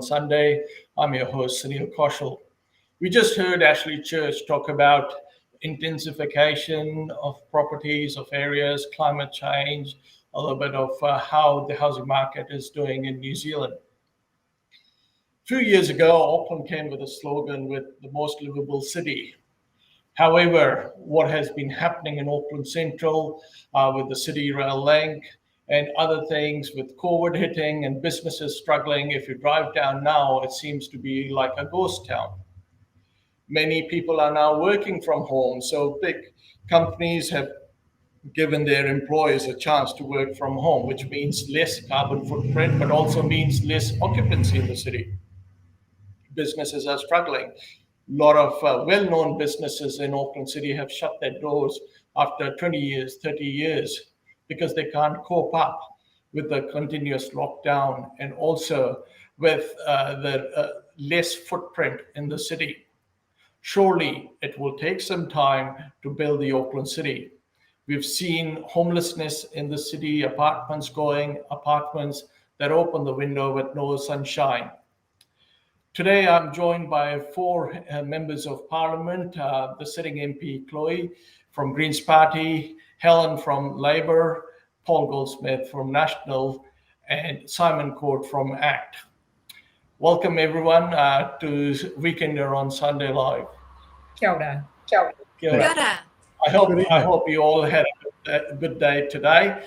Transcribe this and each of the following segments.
Sunday. I'm your host, Sunil Kaushal. We just heard Ashley Church talk about intensification of properties, of areas, climate change, a little bit of how the housing market is doing in New Zealand. A few years ago, Auckland came with a slogan with the most livable city. However, what has been happening in Auckland Central with the City Rail Link and other things with COVID hitting and businesses struggling, if you drive down now, it seems to be like a ghost town. Many people are now working from home, so big companies have given their employees a chance to work from home, which means less carbon footprint, but also means less occupancy in the city. Businesses are struggling. A lot of well-known businesses in Auckland City have shut their doors after 20 years, 30 years, because they can't cope up with the continuous lockdown and also with the less footprint in the city. Surely it will take some time to build the Auckland City. We've seen homelessness in the city, apartments that open the window with no sunshine. Today, I'm joined by four members of Parliament, the sitting MP Chloe from Greens Party, Helen from Labour, Paul Goldsmith from National, and Simon Court from ACT. Welcome everyone to Weekender on Sunday Live. Kia ora. Kia ora. I hope you all had a good day today.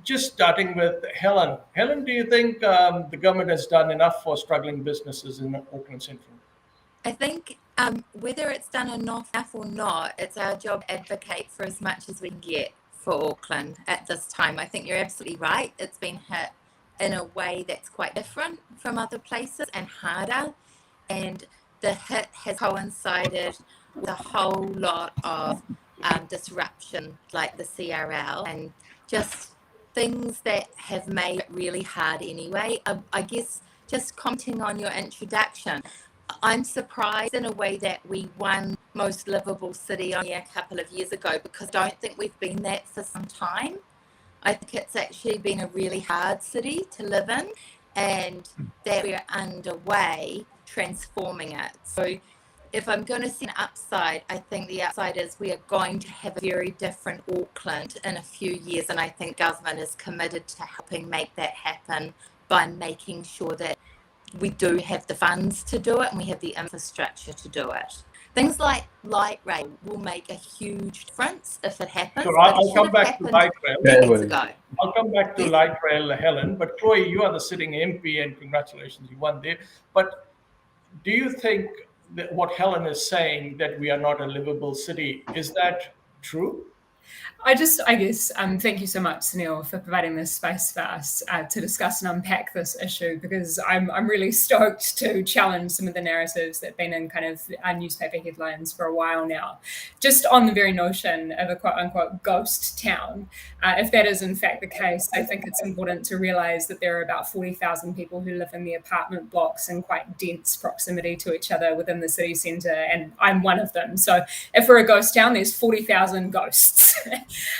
Just starting with Helen. Helen, do you think the government has done enough for struggling businesses in Auckland Central? I think whether it's done enough or not, it's our job to advocate for as much as we can get for Auckland at this time. I think you're absolutely right. It's been hit in a way that's quite different from other places and harder. And the hit has coincided with a whole lot of disruption like the CRL and just things that have made it really hard anyway. I guess just commenting on your introduction, I'm surprised in a way that we won most livable city only a couple of years ago, because I don't think we've been that for some time. I think it's actually been a really hard city to live in, and that we're underway transforming it. So if I'm going to see an upside, I think the upside is we are going to have a very different Auckland in a few years, and I think government is committed to helping make that happen by making sure that we do have the funds to do it and we have the infrastructure to do it. Things like light rail will make a huge difference if it happens. So I'll come back to light rail. I'll come back to light rail, Helen. But Chloe, you are the sitting MP, and congratulations, you won there. But do you think that what Helen is saying, that we are not a livable city, is that true? I guess, thank you so much, Sunil, for providing this space for us to discuss and unpack this issue, because I'm really stoked to challenge some of the narratives that have been in kind of newspaper headlines for a while now. Just on the very notion of a quote-unquote ghost town, if that is in fact the case, I think it's important to realise that there are about 40,000 people who live in the apartment blocks in quite dense proximity to each other within the city centre, and I'm one of them. So if we're a ghost town, there's 40,000 ghosts.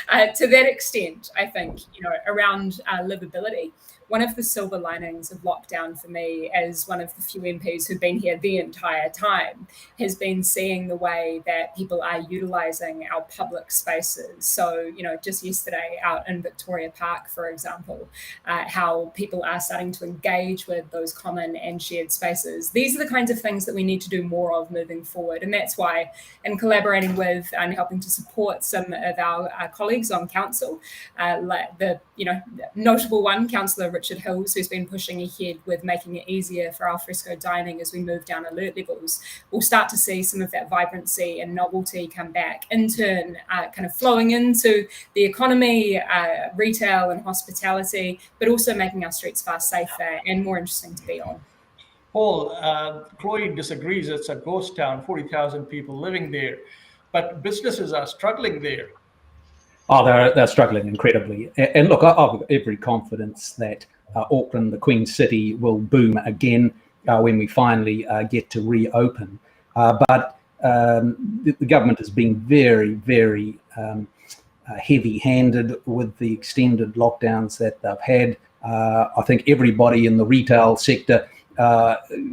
To that extent, I think, around livability, one of the silver linings of lockdown for me, as one of the few MPs who've been here the entire time, has been seeing the way that people are utilising our public spaces. So, just yesterday out in Victoria Park, for example, how people are starting to engage with those common and shared spaces. These are the kinds of things that we need to do more of moving forward. And that's why, in collaborating with and helping to support some of our colleagues on council, like the notable one, Councillor Richard Hills, who's been pushing ahead with making it easier for alfresco dining as we move down alert levels, we'll start to see some of that vibrancy and novelty come back, in turn kind of flowing into the economy, retail and hospitality, but also making our streets far safer and more interesting to be on. Paul, Chloe disagrees. It's a ghost town, 40,000 people living there, but businesses are struggling there. Oh, they're struggling incredibly. And look, I've got every confidence that Auckland, the Queen City, will boom again when we finally get to reopen. But the government has been very, very heavy-handed with the extended lockdowns that they've had. I think everybody in the retail sector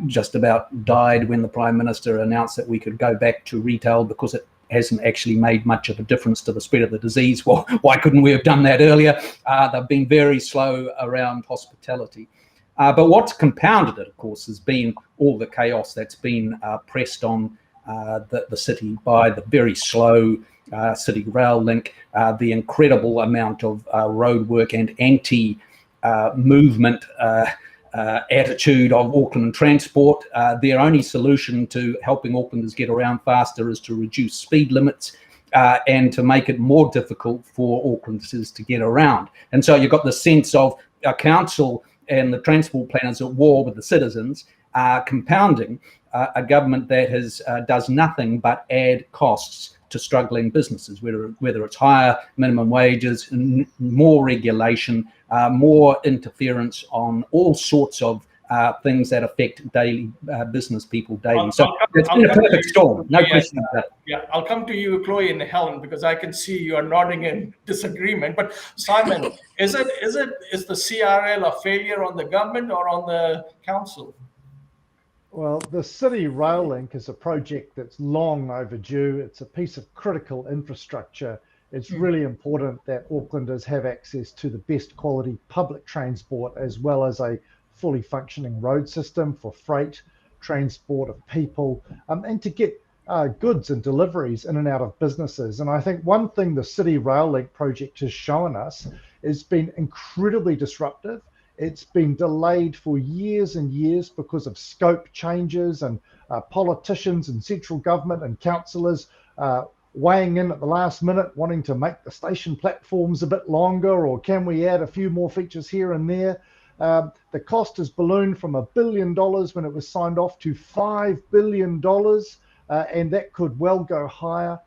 just about died when the Prime Minister announced that we could go back to retail because it hasn't actually made much of a difference to the spread of the disease. Well, why couldn't we have done that earlier? They've been very slow around hospitality. But what's compounded it, of course, has been all the chaos that's been pressed on the city by the very slow city rail link, the incredible amount of road work and anti-movement attitude of Auckland Transport. Their only solution to helping Aucklanders get around faster is to reduce speed limits and to make it more difficult for Aucklanders to get around. And so you've got the sense of a council and the transport planners at war with the citizens, compounding a government that does nothing but add costs to struggling businesses, whether it's higher minimum wages, more regulation, more interference on all sorts of things that affect daily business people daily. So it's been a perfect storm, no question about it. Yeah, I'll come to you, Chloe and Helen, because I can see you are nodding in disagreement. But Simon, is the CRL a failure on the government or on the council? Well, the City Rail Link is a project that's long overdue. It's a piece of critical infrastructure. It's really important that Aucklanders have access to the best quality public transport, as well as a fully functioning road system for freight, transport of people, and to get goods and deliveries in and out of businesses. And I think one thing the City Rail Link project has shown us has been incredibly disruptive. It's been delayed for years and years because of scope changes and politicians and central government and councillors weighing in at the last minute, wanting to make the station platforms a bit longer, or can we add a few more features here and there. The cost has ballooned from $1 billion when it was signed off to $5 billion, and that could well go higher.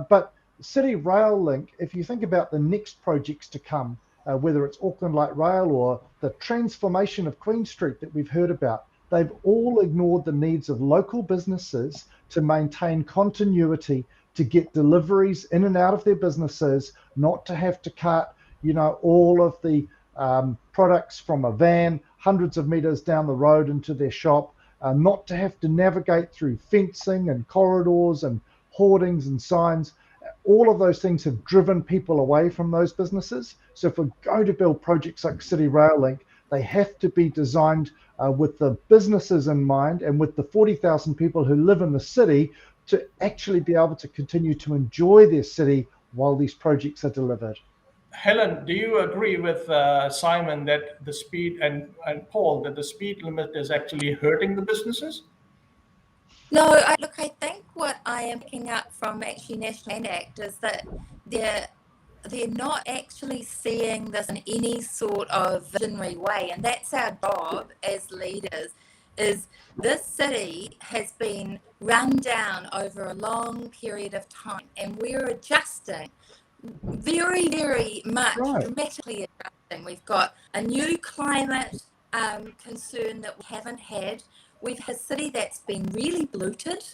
But City Rail Link, if you think about the next projects to come, whether it's Auckland Light Rail or the transformation of Queen Street that we've heard about, they've all ignored the needs of local businesses to maintain continuity, to get deliveries in and out of their businesses, not to have to cart, all of the products from a van hundreds of meters down the road into their shop, not to have to navigate through fencing and corridors and hoardings and signs. All of those things have driven people away from those businesses. So if we're going to build projects like City Rail Link, they have to be designed with the businesses in mind and with the 40,000 people who live in the city to actually be able to continue to enjoy their city while these projects are delivered. Helen, do you agree with Simon that the speed and Paul that the speed limit is actually hurting the businesses? No, I think what I am picking up from actually National Land Act is that they're not actually seeing this in any sort of visionary way, and that's our job as leaders. Is this city has been run down over a long period of time, and we're adjusting very, very much, dramatically adjusting. We've got a new climate concern that we haven't had. We've had a city that's been really bloated.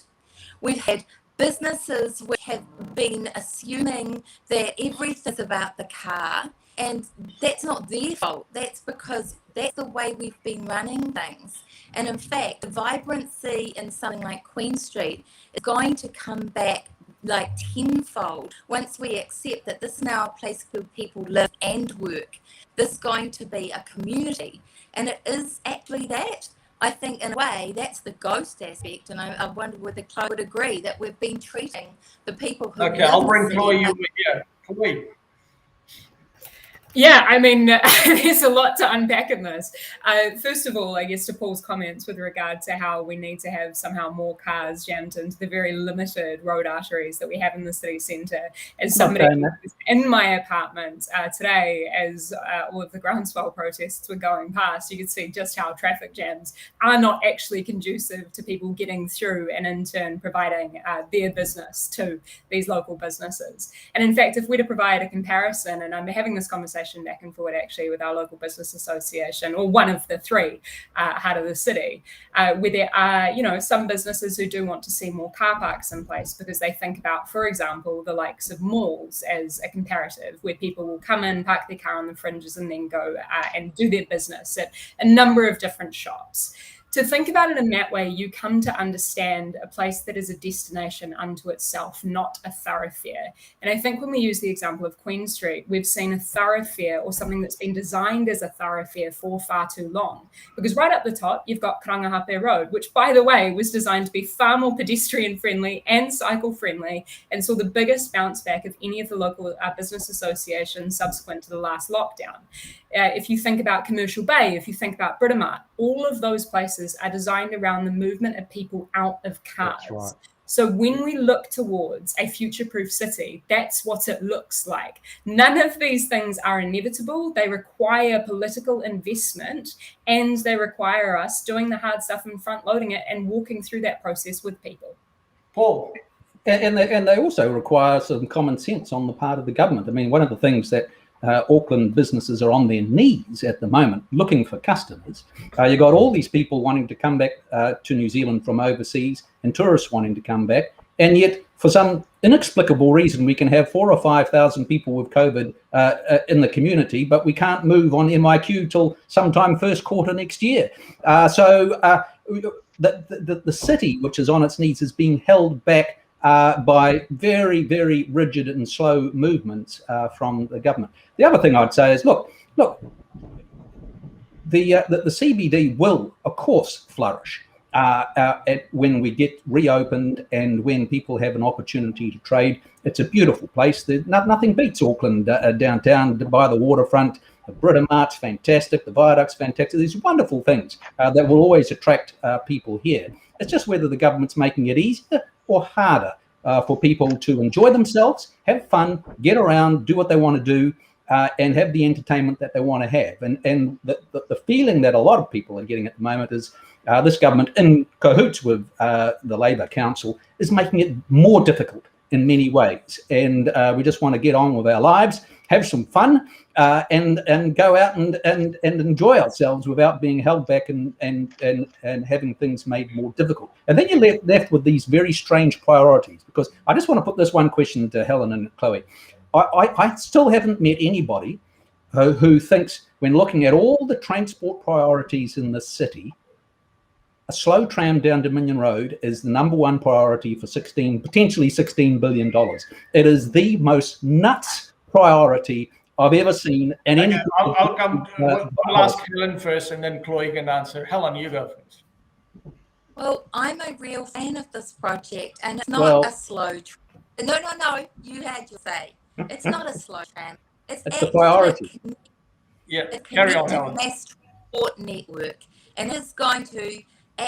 We've had businesses which have been assuming that everything's about the car, and that's not their fault. That's because that's the way we've been running things. And in fact, the vibrancy in something like Queen Street is going to come back like tenfold once we accept that this is now a place where people live and work. This is going to be a community, and it is actually that. I think in a way that's the ghost aspect, and I wonder whether Chloe would agree that we've been treating the people who Okay, I'll bring Chloe over here. Chloe. Yeah, I mean, there's a lot to unpack in this. First of all, I guess to Paul's comments with regard to how we need to have somehow more cars jammed into the very limited road arteries that we have in the city centre. As somebody in my apartment today, as all of the groundswell protests were going past, you could see just how traffic jams are not actually conducive to people getting through and in turn providing their business to these local businesses. And in fact, if we're to provide a comparison, and I'm having this conversation back and forward actually with our local business association, or one of the three, Heart of the City, where there are, some businesses who do want to see more car parks in place because they think about, for example, the likes of malls as a comparative, where people will come in, park their car on the fringes, and then go and do their business at a number of different shops. To think about it in that way, you come to understand a place that is a destination unto itself, not a thoroughfare. And I think when we use the example of Queen Street, we've seen a thoroughfare or something that's been designed as a thoroughfare for far too long. Because right up the top, you've got Karangahape Road, which, by the way, was designed to be far more pedestrian friendly and cycle friendly, and saw the biggest bounce back of any of the local business associations subsequent to the last lockdown. If you think about Commercial Bay, if you think about Britomart, all of those places are designed around the movement of people out of cars. That's right. So when we look towards a future-proof city, that's what it looks like. None of these things are inevitable. They require political investment, and they require us doing the hard stuff and front-loading it and walking through that process with people. Paul? And they also require some common sense on the part of the government. I mean, one of the things that Auckland businesses are on their knees at the moment looking for customers. You got all these people wanting to come back to New Zealand from overseas, and tourists wanting to come back, and yet for some inexplicable reason we can have 4,000 or 5,000 people with COVID in the community, but we can't move on MIQ till sometime first quarter next year. So the city, which is on its knees, is being held back by very, very rigid and slow movements from the government. The other thing I'd say is, look, the CBD will, of course, flourish when we get reopened and when people have an opportunity to trade. It's a beautiful place. Nothing beats Auckland downtown by the waterfront. The Britomart's fantastic. The Viaduct's fantastic. These wonderful things that will always attract people here. It's just whether the government's making it easier or harder for people to enjoy themselves, have fun, get around, do what they want to do, and have the entertainment that they want to have. And the feeling that a lot of people are getting at the moment is this government, in cahoots with the Labour Council, is making it more difficult in many ways. And we just want to get on with our lives, have some fun, and go out and enjoy ourselves without being held back and having things made more difficult. And then you're left with these very strange priorities, because I just want to put this one question to Helen and Chloe. I still haven't met anybody who thinks, when looking at all the transport priorities in the city, a slow tram down Dominion Road is the number one priority for potentially $16 billion. It is the most nuts priority I've ever seen. And okay, I'll come. I'll ask Helen first, and then Chloe can answer. Helen, you go first. Well, I'm a real fan of this project, and it's not a slow tram. No, you had your say. It's not a slow tram. It's the priority. Yeah, carry on, Helen. Mass transport network, and it's going to,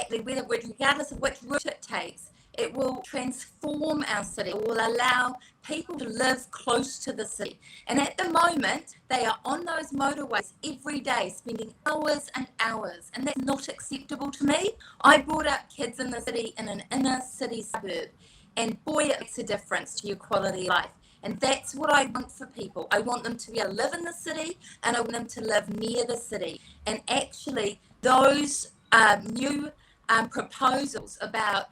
regardless of which route it takes, it will transform our city. It will allow people to live close to the city. And at the moment, they are on those motorways every day, spending hours and hours. And that's not acceptable to me. I brought up kids in the city in an inner city suburb. And boy, it makes a difference to your quality of life. And that's what I want for people. I want them to be able to live in the city, and I want them to live near the city. And actually, those new proposals about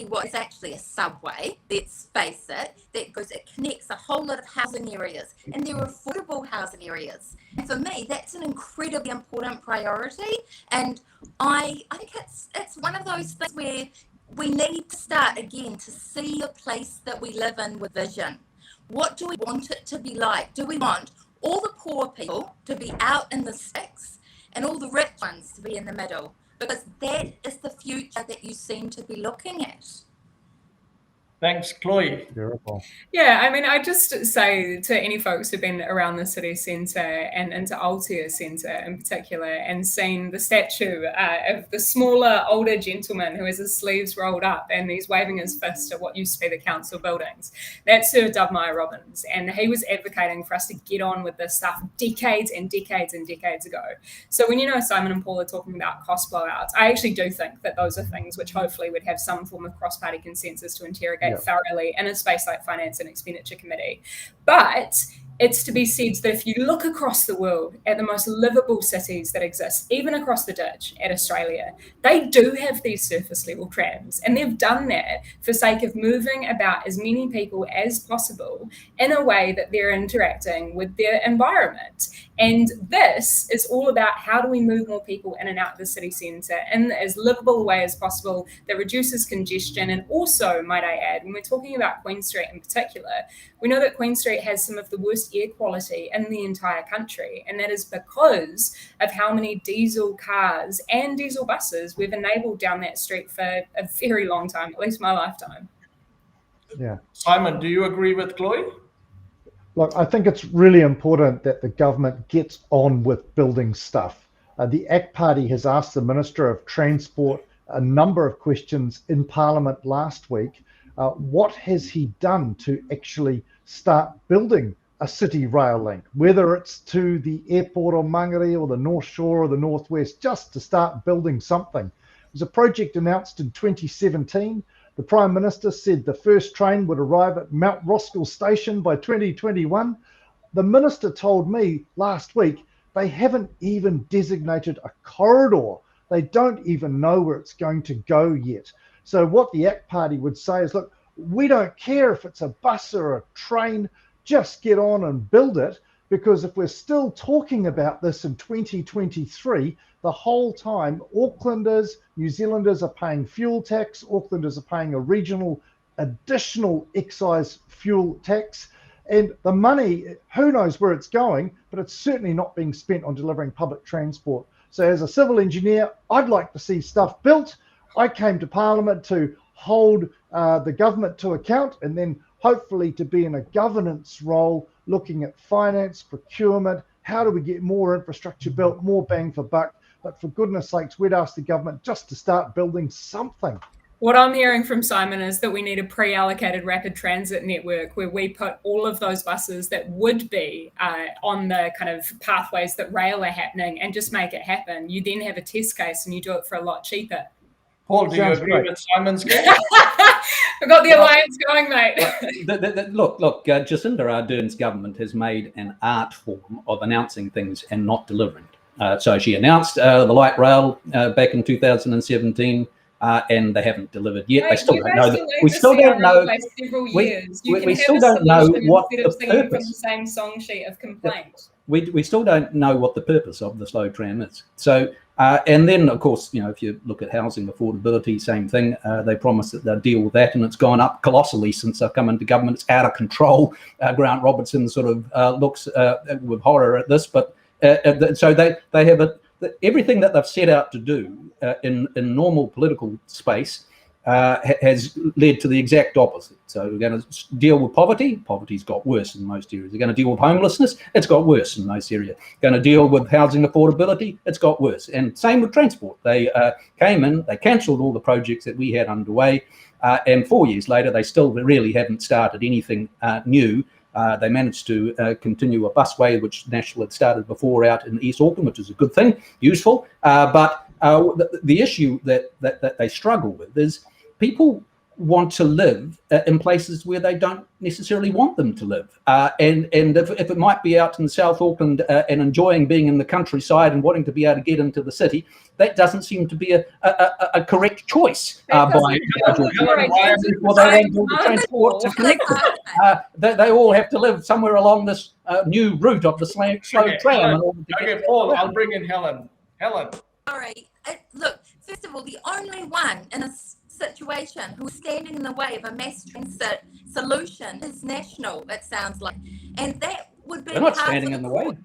what is actually a subway, let's face it, it connects a whole lot of housing areas, and they're affordable housing areas. And for me, that's an incredibly important priority. And I think it's one of those things where we need to start again to see the place that we live in with vision. What do we want it to be like? Do we want all the poor people to be out in the sticks and all the rich ones to be in the middle? Because that is the future that you seem to be looking at. Thanks, Chloe. Beautiful. Yeah, I mean, I just say to any folks who've been around the city centre and into Aotea Centre in particular, and seen the statue of the smaller, older gentleman who has his sleeves rolled up and he's waving his fist at what used to be the council buildings. That's Sir Dubmire Robbins, and he was advocating for us to get on with this stuff decades and decades and decades ago. So when Simon and Paul are talking about cost blowouts, I actually do think that those are things which hopefully would have some form of cross-party consensus to interrogate thoroughly in a space like Finance and Expenditure Committee. But it's to be said that if you look across the world at the most livable cities that exist, even across the ditch at Australia, they do have these surface level trams, and they've done that for sake of moving about as many people as possible in a way that they're interacting with their environment. And this is all about how do we move more people in and out of the city centre in as livable a way as possible that reduces congestion. And also, might I add, when we're talking about Queen Street in particular, we know that Queen Street has some of the worst air quality in the entire country. And that is because of how many diesel cars and diesel buses we've enabled down that street for a very long time, at least my lifetime. Yeah. Simon, do you agree with Chloe? Look, I think it's really important that the government gets on with building stuff. The ACT Party has asked the Minister of Transport a number of questions in Parliament last week. What has he done to actually start building a city rail link, whether it's to the airport or Mangere or the North Shore or the Northwest, just to start building something? It was a project announced in 2017. The Prime Minister said the first train would arrive at Mount Roskill Station by 2021. The Minister told me last week they haven't even designated a corridor. They don't even know where it's going to go yet. So what the ACT Party would say is, look, we don't care if it's a bus or a train, just get on and build it, because if we're still talking about this in 2023, the whole time Aucklanders, New Zealanders are paying fuel tax, Aucklanders are paying a regional additional excise fuel tax, and the money, who knows where it's going, but it's certainly not being spent on delivering public transport. So as a civil engineer, I'd like to see stuff built. I came to Parliament to hold the government to account, and then hopefully to be in a governance role, looking at finance, procurement, how do we get more infrastructure built, more bang for buck. But for goodness sakes, we'd ask the government just to start building something. What I'm hearing from Simon is that we need a pre-allocated rapid transit network where we put all of those buses that would be on the kind of pathways that rail are happening and just make it happen. You then have a test case and you do it for a lot cheaper. Paul, do you agree with Simon's case? We've got the alliance going, mate. Look, Jacinda Ardern's government has made an art form of announcing things and not delivering. So she announced the light rail back in 2017, and they haven't delivered yet. They still don't know. We still don't know. We still don't know what the purpose. From the same song sheet of complaint. We still don't know what the purpose of the slow tram is. So, and then of course, you know, if you look at housing affordability, same thing. They promised that they'll deal with that, and it's gone up colossally since they've come into government. It's out of control. Grant Robertson sort of looks with horror at this, but so they have everything that they've set out to do in normal political space has led to the exact opposite. So we're going to deal with poverty. Poverty's got worse in most areas. We're going to deal with homelessness. It's got worse in most areas. Going to deal with housing affordability. It's got worse. And same with transport. They came in, they cancelled all the projects that we had underway, and 4 years later, they still really haven't started anything new. They managed to continue a busway, which National had started before out in East Auckland, which is a good thing, useful. But the issue that they struggle with is people want to live in places where they don't necessarily want them to live. And if it might be out in South Auckland and enjoying being in the countryside and wanting to be able to get into the city, that doesn't seem to be a correct choice by transport to connect them. They all have to live somewhere along this new route of the slow tram. Okay, Paul, I'll bring in Helen. Helen. All right. Look, first of all, the only one in a situation who's standing in the way of a mass transit solution is National, it sounds like. And that would be... They're not standing in the way.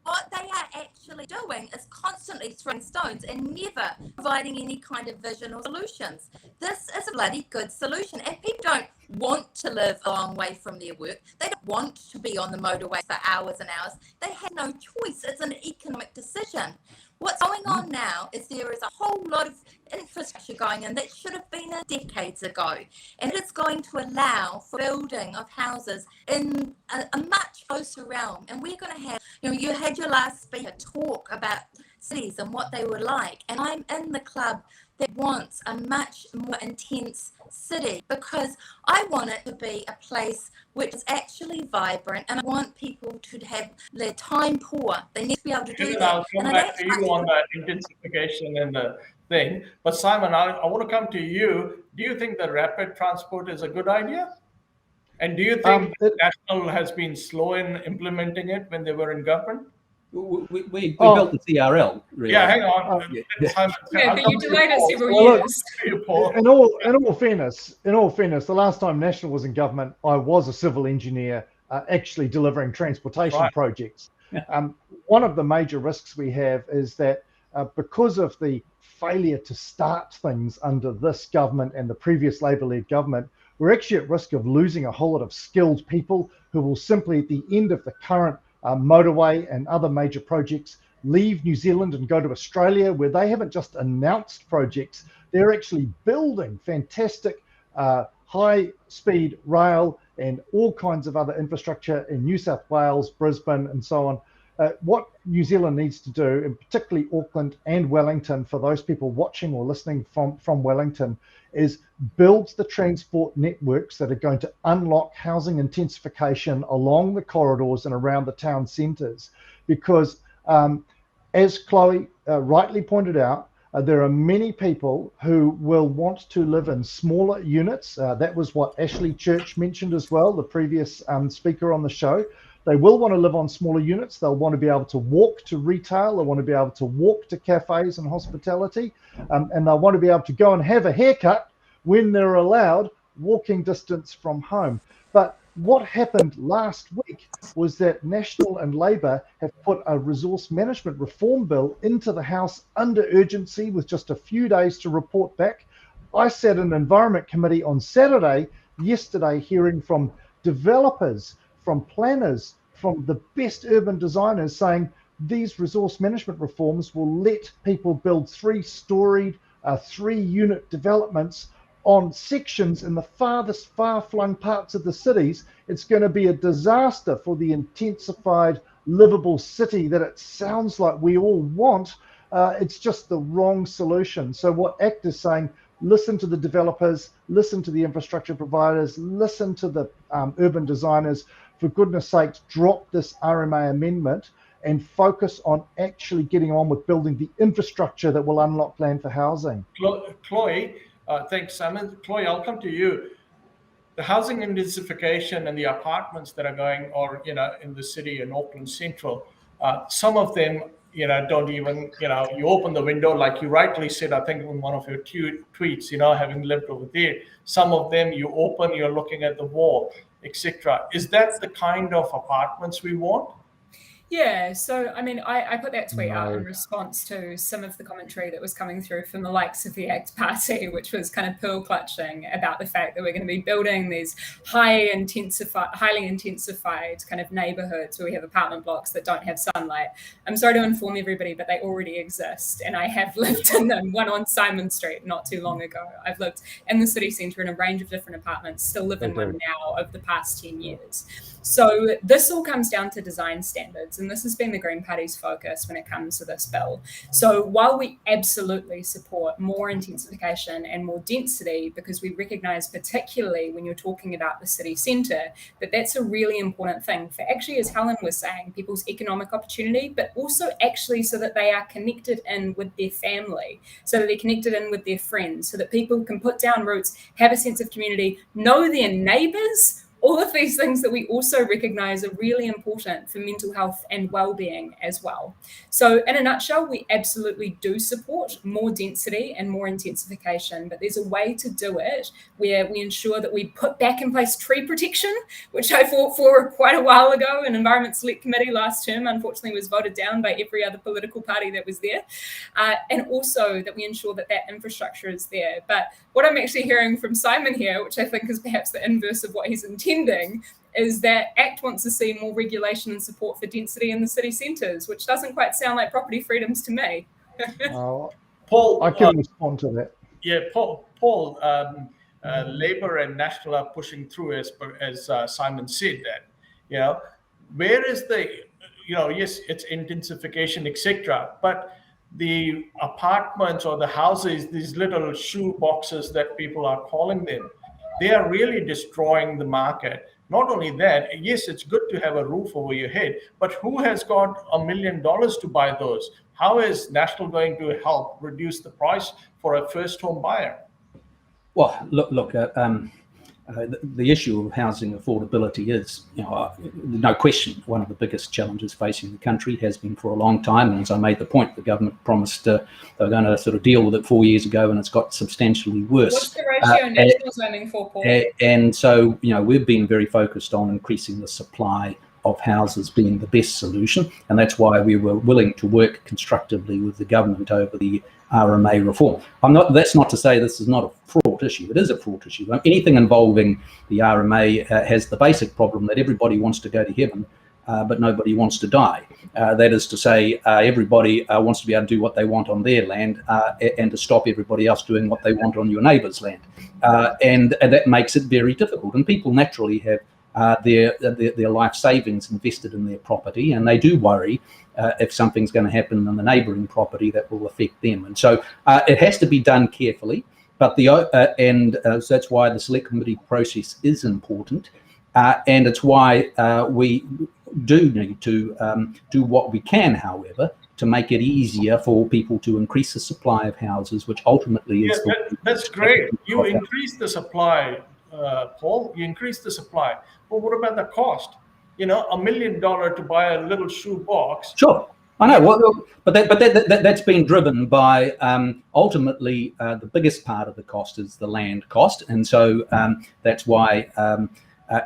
What they are actually doing is constantly throwing stones and never providing any kind of vision or solutions. This is a bloody good solution. And people don't want to live a long way from their work. They don't want to be on the motorway for hours and hours. They have no choice. It's an economic decision. What's going on now is there is a whole lot of infrastructure going in that should have been decades ago, and it's going to allow for building of houses in a much closer realm. And we're going to have, you had your last speaker talk about cities and what they were like, and I'm in the club that wants a much more intense city, because I want it to be a place which is actually vibrant, and I want people to have their time poor. They need to be able to do that. I'll come back to you on the intensification and the thing. But Simon, I want to come to you. Do you think that rapid transport is a good idea? And do you think National has been slow in implementing it when they were in government? We built the CRL, really. Yeah, hang on. Yeah, but you delayed it several years. In all fairness, the last time National was in government, I was a civil engineer actually delivering transportation projects. One of the major risks we have is that because of the failure to start things under this government and the previous Labour-led government, we're actually at risk of losing a whole lot of skilled people who will simply, at the end of the current motorway and other major projects, leave New Zealand and go to Australia, where they haven't just announced projects, they're actually building fantastic high-speed rail and all kinds of other infrastructure in New South Wales, Brisbane, and so on. What New Zealand needs to do, and particularly Auckland and Wellington, for those people watching or listening from Wellington, is build the transport networks that are going to unlock housing intensification along the corridors and around the town centres. Because as Chloe rightly pointed out, there are many people who will want to live in smaller units. That was what Ashley Church mentioned as well, the previous speaker on the show. They will want to live on smaller units. They'll want to be able to walk to retail. They want to be able to walk to cafes and hospitality. And they'll want to be able to go and have a haircut when they're allowed walking distance from home. But what happened last week was that National and Labour have put a resource management reform bill into the House under urgency with just a few days to report back. I sat in Environment Committee on Saturday, yesterday, hearing from developers, from planners, from the best urban designers saying these resource management reforms will let people build three-storied, three-unit developments on sections in the farthest far-flung parts of the cities. It's going to be a disaster for the intensified, livable city that it sounds like we all want. It's just the wrong solution. So what ACT is saying, listen to the developers, listen to the infrastructure providers, listen to the urban designers. For goodness sakes, drop this RMA amendment and focus on actually getting on with building the infrastructure that will unlock land for housing. Chloe, thanks, Simon. Chloe, I'll come to you. The housing intensification and the apartments that are going, or in the city in Auckland Central, some of them, don't even, you open the window, like you rightly said, I think in one of your tweets, having lived over there, some of them you open, you're looking at the wall, etc. Is that the kind of apartments we want? Yeah, so I mean, I put that tweet out in response to some of the commentary that was coming through from the likes of the ACT Party, which was kind of pearl clutching about the fact that we're going to be building these highly intensified kind of neighborhoods where we have apartment blocks that don't have sunlight. I'm sorry to inform everybody, but they already exist, and I have lived in them. One on Simon Street not too long ago. I've lived in the city centre in a range of different apartments, still live in one now over the past 10 years. So this all comes down to design standards, and this has been the Green Party's focus when it comes to this bill. So while we absolutely support more intensification and more density, because we recognise, particularly when you're talking about the city centre, that that's a really important thing for actually, as Helen was saying, people's economic opportunity, but also actually so that they are connected in with their family, so that they're connected in with their friends, so that people can put down roots, have a sense of community, know their neighbours. All of these things that we also recognise are really important for mental health and well-being as well. So in a nutshell, we absolutely do support more density and more intensification, but there's a way to do it where we ensure that we put back in place tree protection, which I fought for quite a while ago in Environment Select Committee last term, unfortunately was voted down by every other political party that was there. And also that we ensure that that infrastructure is there. But what I'm actually hearing from Simon here, which I think is perhaps the inverse of what he's intending, is that ACT wants to see more regulation and support for density in the city centres, which doesn't quite sound like property freedoms to me. Paul, I can respond to that. Yeah, Paul, Labour and National are pushing through, as Simon said that, where is the, yes, it's intensification, etc., but the apartments or the houses, these little shoe boxes that people are calling them, they are really destroying the market. Not only that, yes, it's good to have a roof over your head, but who has got $1 million to buy those? How is National going to help reduce the price for a first home buyer? Well, look. the issue of housing affordability is, no question, one of the biggest challenges facing the country, has been for a long time. And as I made the point, the government promised they were going to sort of deal with it 4 years ago, and it's got substantially worse. What's the ratio national zoning for, Paul? And so, we've been very focused on increasing the supply of houses being the best solution, and that's why we were willing to work constructively with the government over the RMA reform. That's not to say this is not a fraught issue. It is a fraught issue. Anything involving the RMA has the basic problem that everybody wants to go to heaven, but nobody wants to die. That is to say, everybody wants to be able to do what they want on their land, and to stop everybody else doing what they want on your neighbour's land. And that makes it very difficult. And people naturally have their life savings invested in their property, and they do worry if something's going to happen on the neighbouring property that will affect them. And so it has to be done carefully, but so that's why the select committee process is important, and it's why we do need to do what we can, however, to make it easier for people to increase the supply of houses, which ultimately is... That's great. You increase the supply, Paul, you increase the supply. But what about the cost? $1 million to buy a little shoe box. Sure, I know. Well, but that's been driven by ultimately the biggest part of the cost is the land cost, and so that's why.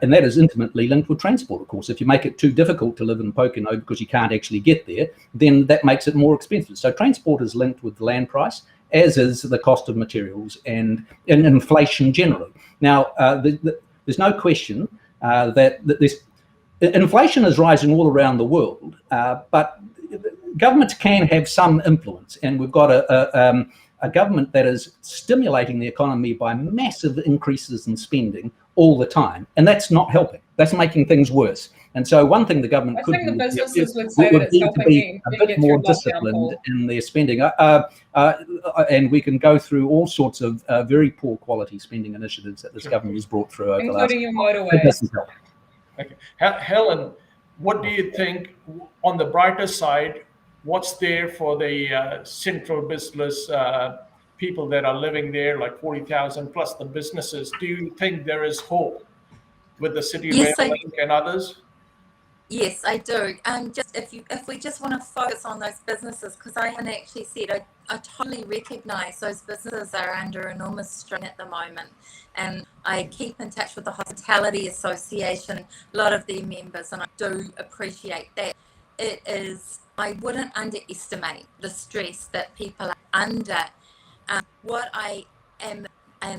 And that is intimately linked with transport, of course. If you make it too difficult to live in Pocono because you can't actually get there, then that makes it more expensive. So transport is linked with the land price, as is the cost of materials and inflation generally. Now, there's no question that this inflation is rising all around the world, but governments can have some influence, and we've got a government that is stimulating the economy by massive increases in spending all the time, and that's not helping. That's making things worse. And so one thing the government could do would be to be a bit more disciplined in their spending. And we can go through all sorts of very poor quality spending initiatives that this government has brought through over the last... Including your motorway. Okay. Helen, what do you think, on the brighter side, what's there for the central business people that are living there, like 40,000 plus the businesses? Do you think there is hope with the City Rail Link and others? Yes, I do. Just if we just want to focus on those businesses, because I haven't actually said, I totally recognise those businesses are under enormous strain at the moment, and I keep in touch with the Hospitality Association, a lot of their members, and I do appreciate that. I wouldn't underestimate the stress that people are under. What I am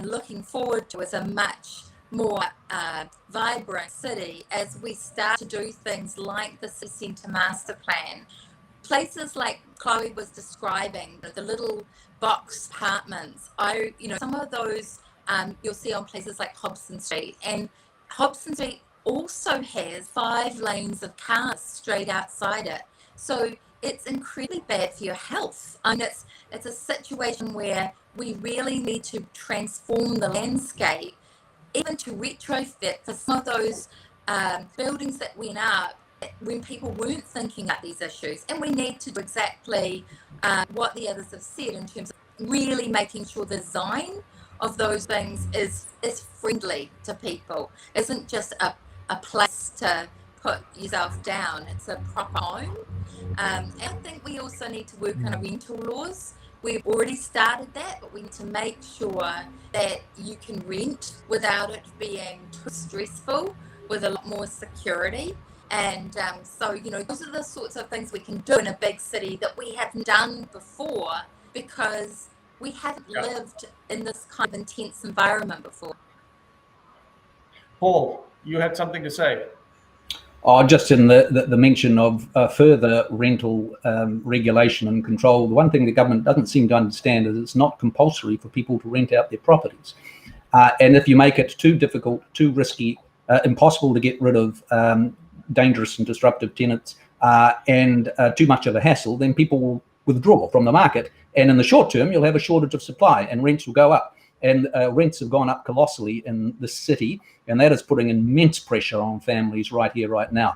looking forward to is a much more vibrant city as we start to do things like the City Centre Master Plan. Places like Chloe was describing, the little box apartments, some of those you'll see on places like Hobson Street. And Hobson Street also has 5 lanes of cars straight outside it. So it's incredibly bad for your health. And it's a situation where we really need to transform the landscape, even to retrofit for some of those buildings that went up when people weren't thinking about these issues. And we need to do exactly what the others have said in terms of really making sure the design of those things is friendly to people. Isn't just a place to put yourself down. It's a proper home. And I think we also need to work on rental laws. We've already started that, but we need to make sure that you can rent without it being too stressful, with a lot more security. And so, those are the sorts of things we can do in a big city that we haven't done before, because we haven't lived in this kind of intense environment before. Paul, you had something to say. Just in the mention of further rental regulation and control, the one thing the government doesn't seem to understand is it's not compulsory for people to rent out their properties. And if you make it too difficult, too risky, impossible to get rid of dangerous and disruptive tenants, and too much of a hassle, then people will withdraw from the market. And in the short term, you'll have a shortage of supply and rents will go up. And rents have gone up colossally in the city, and that is putting immense pressure on families right here, right now.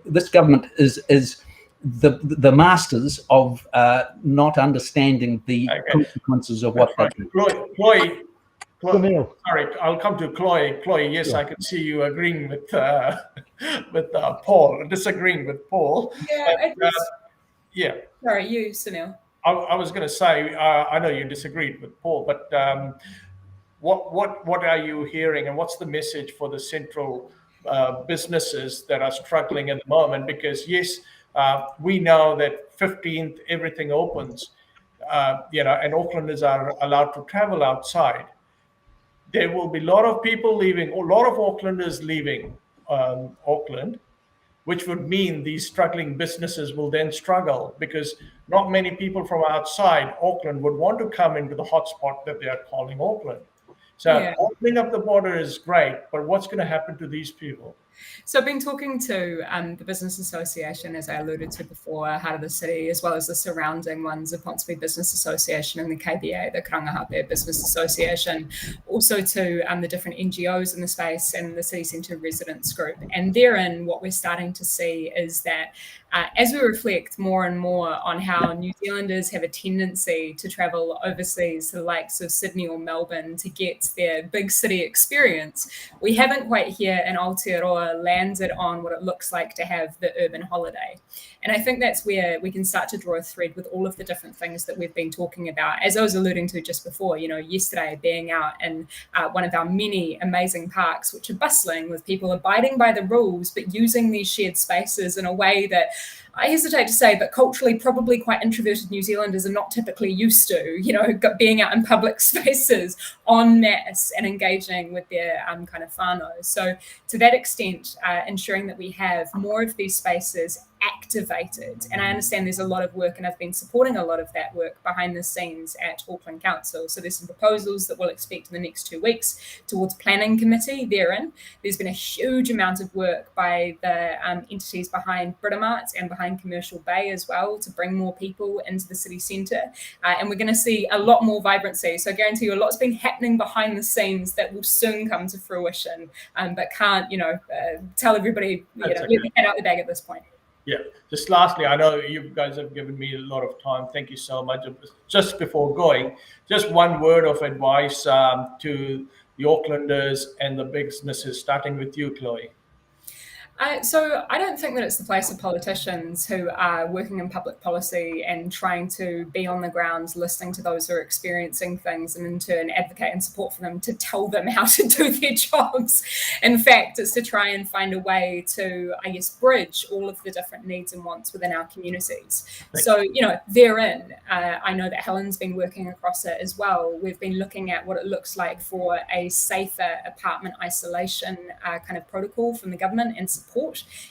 This government is the masters of not understanding the consequences of what they do. Chloe, Sunil. Sorry, I'll come to Chloe. Chloe, yes, Yeah. I can see you agreeing with Paul, disagreeing with Paul. Yeah, But, yeah. sorry, you, Sunil. I was going to say, I know you disagreed with Paul, but what are you hearing, and what's the message for the central businesses that are struggling at the moment? Because yes, we know that 15th everything opens, and Aucklanders are allowed to travel outside. There will be a lot of people leaving, a lot of Aucklanders leaving Auckland, which would mean these struggling businesses will then struggle because not many people from outside Auckland would want to come into the hotspot that they are calling Auckland. So Yeah. opening up the border is great, but what's going to happen to these people? So I've been talking to the Business Association, as I alluded to before, Heart of the City, as well as the surrounding ones, the Ponsonby Business Association and the KBA, the Karangahape Business Association, also to the different NGOs in the space and the City Centre Residents Group. And therein, what we're starting to see is that as we reflect more and more on how New Zealanders have a tendency to travel overseas to the likes of Sydney or Melbourne to get their big city experience, we haven't quite here in Aotearoa landed on what it looks like to have the urban holiday. And I think that's where we can start to draw a thread with all of the different things that we've been talking about. As I was alluding to just before, yesterday being out in one of our many amazing parks, which are bustling with people abiding by the rules, but using these shared spaces in a way that I hesitate to say, but culturally probably quite introverted New Zealanders are not typically used to, being out in public spaces en masse and engaging with their kind of whānau. So to that extent, ensuring that we have more of these spaces activated. And I understand there's a lot of work, and I've been supporting a lot of that work behind the scenes at Auckland Council. So there's some proposals that we'll expect in the next 2 weeks towards planning committee therein. There's been a huge amount of work by the entities behind Britomart and behind Commercial Bay as well to bring more people into the city centre. And we're going to see a lot more vibrancy. So I guarantee you a lot's been happening behind the scenes that will soon come to fruition, but can't, tell everybody, let the cat out the bag at this point. Yeah. Just lastly, I know you guys have given me a lot of time. Thank you so much. Just before going, just one word of advice to the Aucklanders and the businesses, starting with you, Chloe. So I don't think that it's the place of politicians who are working in public policy and trying to be on the ground, listening to those who are experiencing things and in turn advocate and support for them to tell them how to do their jobs. In fact, it's to try and find a way to, bridge all of the different needs and wants within our communities. Thanks. So, therein, I know that Helen's been working across it as well. We've been looking at what it looks like for a safer apartment isolation kind of protocol from the government and support,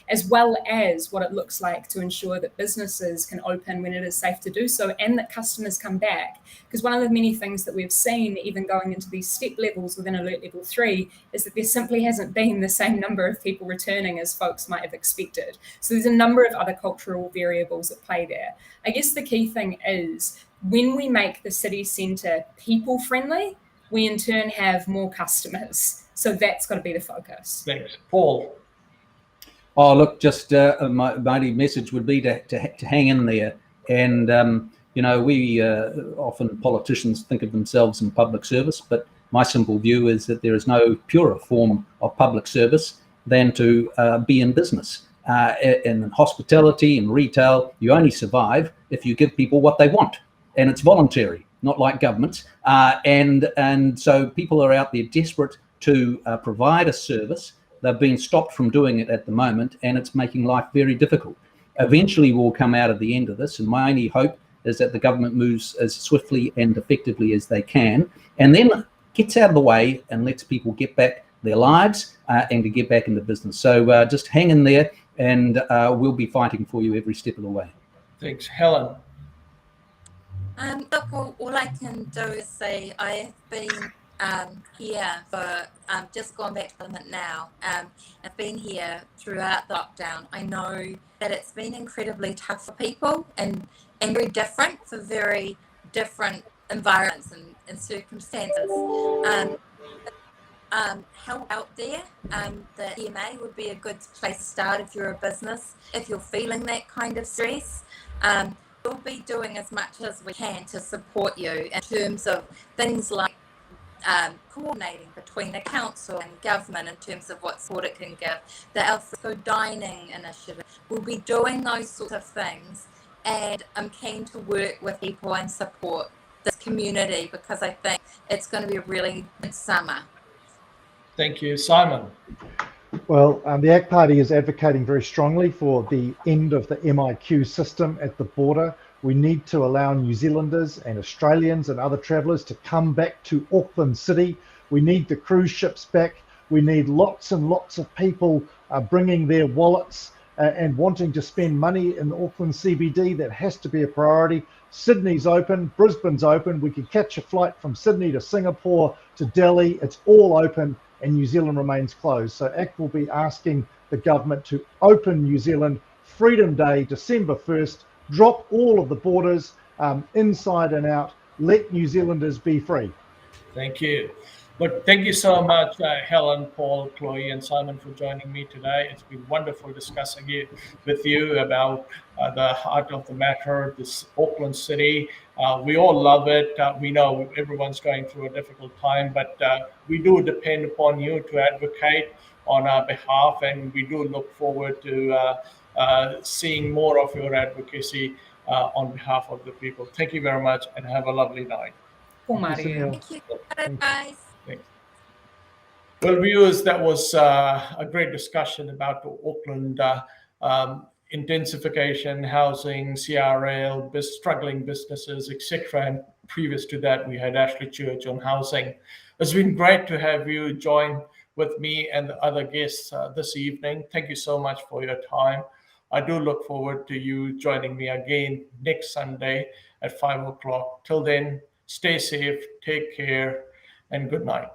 as well as what it looks like to ensure that businesses can open when it is safe to do so and that customers come back. Because one of the many things that we've seen, even going into these step levels within Alert Level 3, is that there simply hasn't been the same number of people returning as folks might have expected. So there's a number of other cultural variables at play there. I guess the key thing is when we make the city centre people friendly, we in turn have more customers. So that's got to be the focus. Thanks. Paul. Oh, look, just my message would be to hang in there. And, we often politicians think of themselves in public service, but my simple view is that there is no purer form of public service than to be in business. In hospitality and retail, you only survive if you give people what they want. And it's voluntary, not like governments. And so people are out there desperate to provide a service. They've been stopped from doing it at the moment, and it's making life very difficult. Eventually, we'll come out of the end of this, and my only hope is that the government moves as swiftly and effectively as they can, and then gets out of the way and lets people get back their lives and to get back into business. So just hang in there, and we'll be fighting for you every step of the way. Thanks. Helen. Look, all I can do is say I have been here for just gone back to Parliament now. I've been here throughout the lockdown. I know that it's been incredibly tough for people and very different for very different environments and circumstances. Help out there. The EMA would be a good place to start if you're a business, if you're feeling that kind of stress. We'll be doing as much as we can to support you in terms of things like coordinating between the council and government in terms of what support it can give. The alfresco dining initiative will be doing those sorts of things, and I'm keen to work with people and support this community because I think it's going to be a really good summer. Thank you, Simon. Well, the ACT Party is advocating very strongly for the end of the MIQ system at the border. We need to allow New Zealanders and Australians and other travellers to come back to Auckland City. We need the cruise ships back. We need lots and lots of people bringing their wallets and wanting to spend money in the Auckland CBD. That has to be a priority. Sydney's open, Brisbane's open. We can catch a flight from Sydney to Singapore to Delhi. It's all open, and New Zealand remains closed. So ACT will be asking the government to open New Zealand Freedom Day, December 1st, drop all of the borders inside and out, let New Zealanders be free. Thank you. Look, thank you so much, Helen, Paul, Chloe, and Simon for joining me today. It's been wonderful discussing with you about the heart of the matter, this Auckland City. We all love it. We know everyone's going through a difficult time, but we do depend upon you to advocate on our behalf, and we do look forward to seeing more of your advocacy on behalf of the people. Thank you very much, and have a lovely night. Thank you. Thank you. Bye, guys. Thanks. Well, viewers, that was a great discussion about the Auckland intensification, housing, CRL, struggling businesses, etc. And previous to that, we had Ashley Church on housing. It's been great to have you join with me and the other guests this evening. Thank you so much for your time. I do look forward to you joining me again next Sunday at 5 o'clock. Till then, stay safe, take care, and good night.